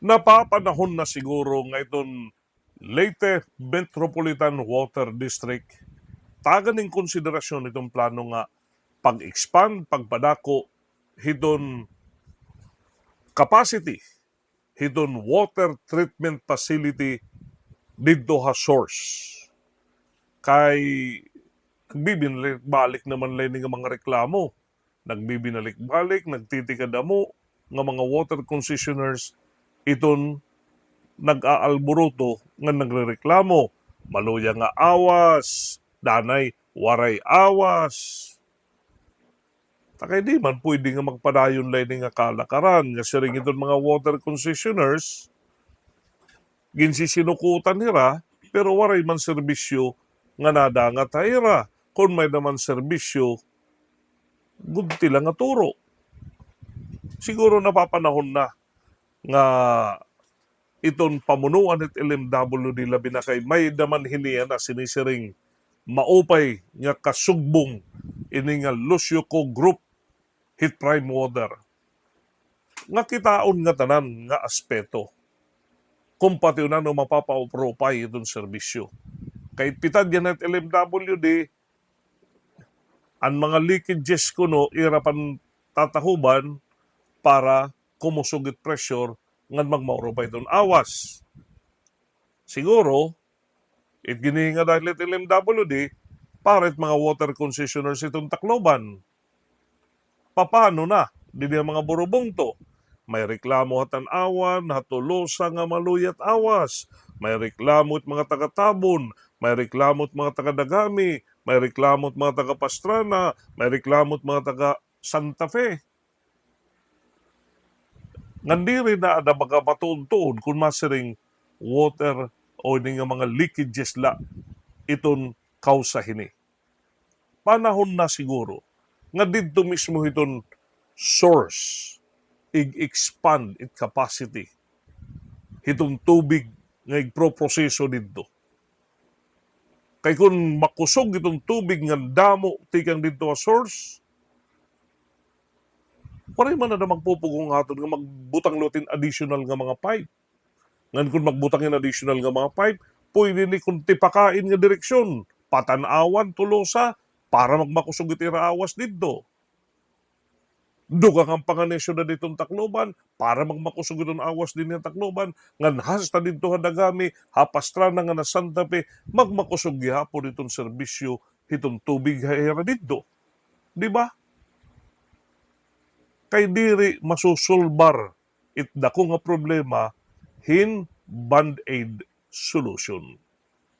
Napapanahon na siguro nga itong Leyte Metropolitan Water District tagan ng konsiderasyon itong plano nga pag-expand, pagpadako hidon capacity, hidon water treatment facility didto ha source. Kay nagbibinalik-balik naman lang nga mga reklamo. Nagbibinalik-balik, nagtitikadamo nga mga water concessioners iton nag-aalburuto nga nagrereklamo. Maluya nga awas, danay waray awas. Takay di man pwede nga magpadayon lang nga kalakaran. Kasi rin itong mga water concessioners, ginsisinukutan nila, pero waray man serbisyo nga nadangat hayra. Kung may naman serbisyo, gunti lang nga turo. Siguro napapanahon na nga iton pamunuan at LMWD labi na kay may daman hiniya na sinisiring maupay nga kasugbong ini nga Lucio Co Group Hit Prime Water. Nga kitaon nga tanan nga aspeto kung pati na no mapapa-upropay itong serbisyo. Kay pitad yan at LMWD, ang mga leakages ko no, irapan tatahuban para kumusugit pressure nga magmauro pa itong awas. Siguro, ginihinga dahil at LMWD, paret mga water concessioners itong Tacloban. Paano na? Dili ang mga burubong to. May reklamo hatan awan, hatulosa nga maluyat awas. May reklamo at mga taga-Tabon, may reklamo at mga taga-Dagami, may reklamo at mga taga-Pastrana, may reklamo at mga taga-Santa Fe. Nandiri na ada baga matuod-tuod kung masiring water o nga mga leakages la iton kausahini. Panahon na siguro nga dito mismo iton source expand it capacity itong tubig nga igproproseso dito. Kay kung makusog itong tubig nga damo tikang dito a source, paray man na magpupugong aton nga magbutang lutin additional nga mga pipe. Ngan kung magbutangin additional nga mga pipe, pwede ni kung tipakain nga direksyon, patanawan, tulosa, para magmakusog iti raawas dito. Duga kang panganisyo na ditong Tacloban, para magmakusog itong awas din ng Tacloban, ngan hasta dito Dagami, Pastrana nga na Santa Fe, magmakusog gihapon itong serbisyo, itong tubig hayra dito. Di ba? Kay diri masusulbar itdako nga problema hin band-aid solution.